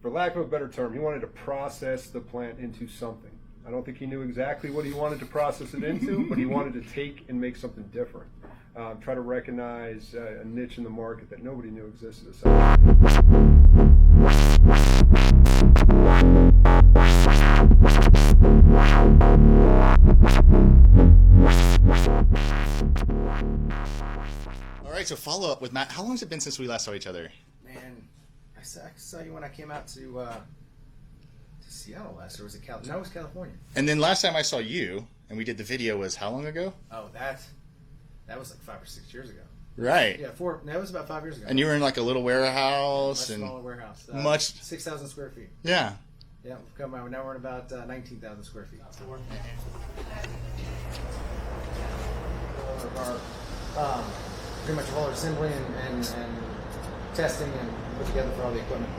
For lack of a better term, he wanted to process the plant into something. I don't think he knew exactly what he wanted to process it into, but he wanted to take and make something different. Try to recognize a niche in the market that nobody knew existed. All right, so follow up with Matt. How long has it been since we last saw each other? Man, I saw you when I came out to Seattle last year. Was it California? No, it was California. And then last time I saw you, and we did the video, was how long ago? Oh, that was like 5 or 6 years ago. Right. Yeah, that was about 5 years ago. And you were in like a little warehouse. Much smaller warehouse. Much 6,000 square feet. Yeah. Yeah, now we're in about 19,000 square feet. Pretty much all our assembly and testing and put together for all the equipment.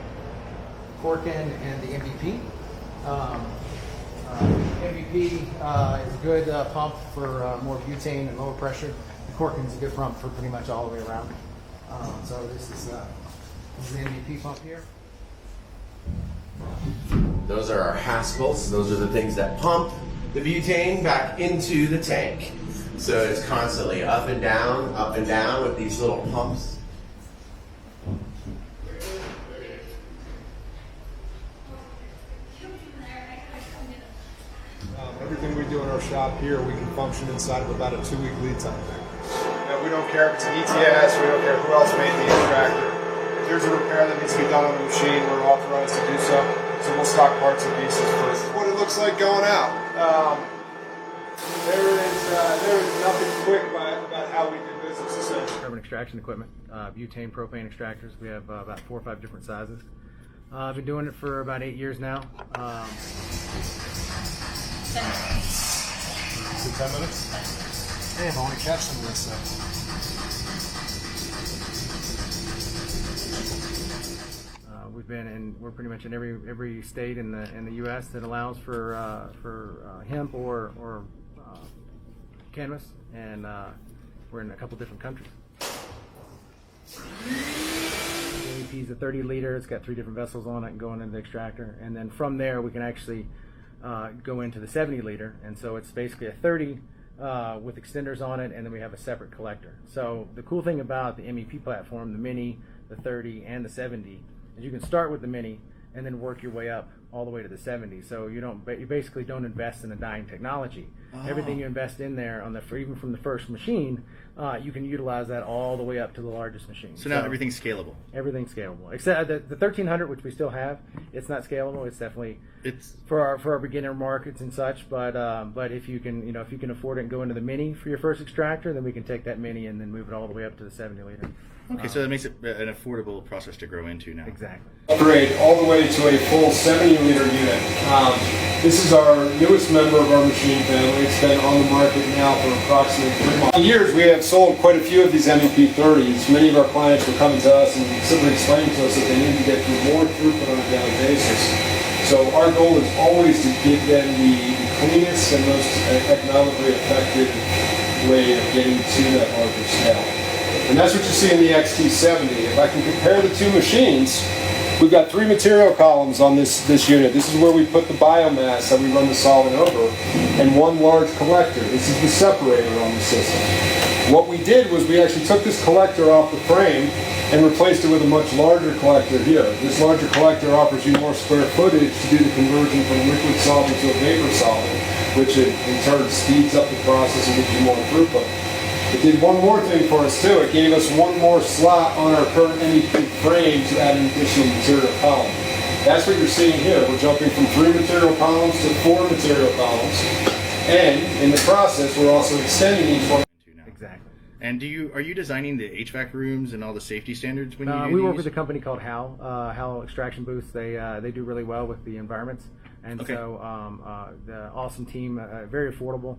Corken and the MVP. MVP is a good pump for more butane and lower pressure. The Corken is a good pump for pretty much all the way around. So this is the MVP pump here. Those are our Haskells. Those are the things that pump the butane back into the tank. So it's constantly up and down with these little pumps. Everything we do in our shop here, we can function inside of about a 2-week lead time. We don't care if it's an ETS, we don't care who else made the extractor. If there's a repair that needs to be done on the machine, we're authorized to do so. So we'll stock parts and pieces first. What it looks like going out. There is nothing quick about how we do business essentially. Carbon extraction equipment, butane, propane extractors. We have about 4 or 5 different sizes. I've been doing it for about 8 years now. 10 minutes? Hey, I've only catch some of this stuff. We're pretty much in every state in the U.S. that allows for hemp or cannabis, and we're in a couple different countries. The AP is a 30 liter. It's got 3 different vessels on it and going into the extractor, and then from there we can actually go into the 70 liter, and so it's basically a 30 with extenders on it, and then we have a separate collector. So the cool thing about the MEP platform, the Mini, the 30, and the 70, is you can start with the Mini and then work your way up all the way to the 70. So you basically don't invest in a dying technology. Everything you invest in there even from the first machine, you can utilize that all the way up to the largest machine. So now everything's scalable. Everything's scalable, except the 1300, which we still have. It's not scalable. It's definitely for our beginner markets and such. But if you can afford it and go into the Mini for your first extractor, then we can take that Mini and then move it all the way up to the 70 liter. Okay, so that makes it an affordable process to grow into now. Exactly. Upgrade all the way to a full 70-liter unit. This is our newest member of our machine family. It's been on the market now for approximately 3 months. For years, we have sold quite a few of these MEP 30s. Many of our clients were coming to us and simply explaining to us that they need to get through more throughput on a daily basis. So our goal is always to give them the cleanest and most economically effective way of getting to that larger scale. And that's what you see in the XT70. If I can compare the two machines, we've got 3 material columns on this unit. This is where we put the biomass that we run the solvent over, and 1 large collector. This is the separator on the system. What we did was we actually took this collector off the frame and replaced it with a much larger collector here. This larger collector offers you more square footage to do the conversion from liquid solvent to a vapor solvent, which in turn speeds up the process and gives you more throughput. It did one more thing for us too. It gave us 1 more slot on our current MEP frame to add an additional material column. That's what you're seeing here. We're jumping from 3 material columns to 4 material columns. And in the process, we're also extending each one. Exactly. And are you designing the HVAC rooms and all the safety standards when you do We work these? with a company called HAL Extraction Booths. They do really well with the environments, and so the awesome team, very affordable.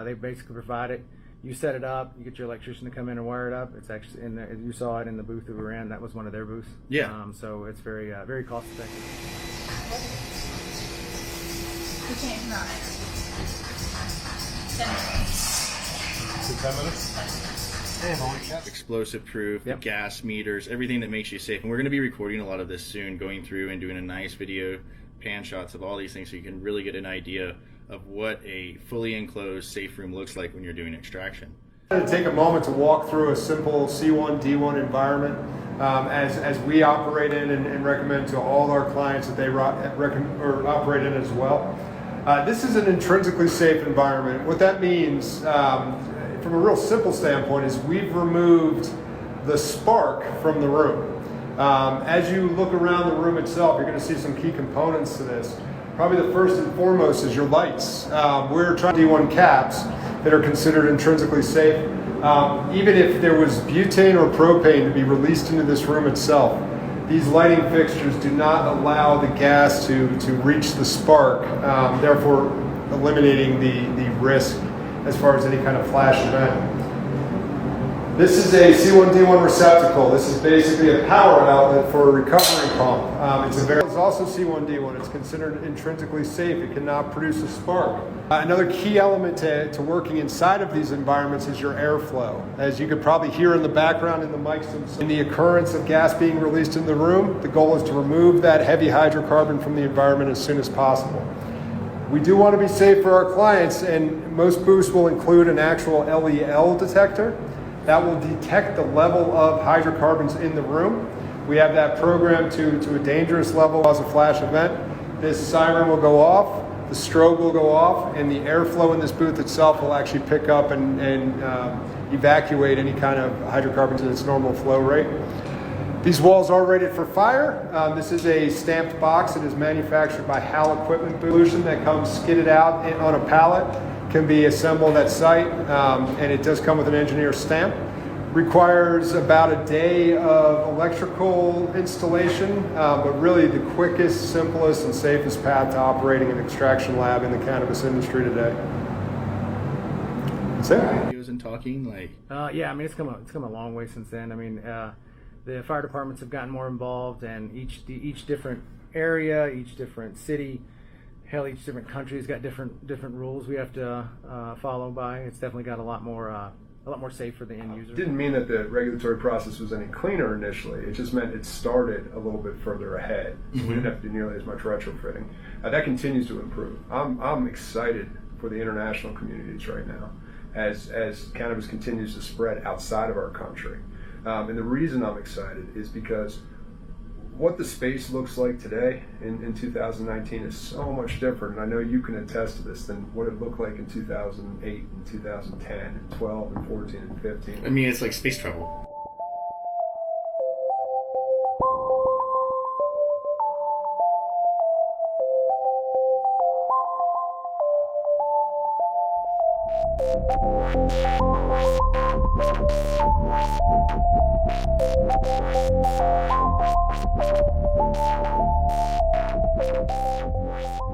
They basically provide it. You set it up. You get your electrician to come in and wire it up. It's actually you saw it in the booth that we were in. That was one of their booths. Yeah. So it's very very cost effective. You can't not. 10 minutes. So 10 minutes? explosive proof, Yep. the gas meters, everything that makes you safe. And we're going to be recording a lot of this soon, going through and doing a nice video pan shots of all these things so you can really get an idea of what a fully enclosed safe room looks like when you're doing extraction. I'm going to take a moment to walk through a simple C1, D1 environment as we operate in and recommend to all our clients that they operate in as well. This is an intrinsically safe environment. What that means, from a real simple standpoint, is we've removed the spark from the room. As you look around the room itself, you're going to see some key components to this. Probably the first and foremost is your lights. We're trying D1 caps that are considered intrinsically safe. Even if there was butane or propane to be released into this room itself, these lighting fixtures do not allow the gas to reach the spark, therefore eliminating the risk as far as any kind of flash event. This is a C1D1 receptacle. This is basically a power outlet for a recovery pump. It's also C1D1. It's considered intrinsically safe. It cannot produce a spark. Another key element to working inside of these environments is your airflow. As you could probably hear in the background in the mics themselves, in the occurrence of gas being released in the room, the goal is to remove that heavy hydrocarbon from the environment as soon as possible. We do want to be safe for our clients, and most booths will include an actual LEL detector that will detect the level of hydrocarbons in the room. We have that programmed to a dangerous level as a flash event. This siren will go off, the strobe will go off, and the airflow in this booth itself will actually pick up and evacuate any kind of hydrocarbons at its normal flow rate. These walls are rated for fire. This is a stamped box that is manufactured by HAL Equipment Solution that comes skidded out on a pallet, can be assembled at site, and it does come with an engineer stamp. Requires about a day of electrical installation, but really the quickest, simplest, and safest path to operating an extraction lab in the cannabis industry today. That's it. Videos and talking, like Yeah, I mean it's come a long way since then. I mean the fire departments have gotten more involved, and each different area, each different city, hell, each different country has got different rules we have to follow by. It's definitely got a lot more safe for the end user. Didn't mean that the regulatory process was any cleaner initially. It just meant it started a little bit further ahead. So we didn't have to do nearly as much retrofitting. That continues to improve. I'm excited for the international communities right now as cannabis continues to spread outside of our country. And the reason I'm excited is because what the space looks like today in 2019 is so much different, and I know you can attest to this, than what it looked like in 2008 and 2010 and 12 and 14 and 15. I mean, it's like space travel.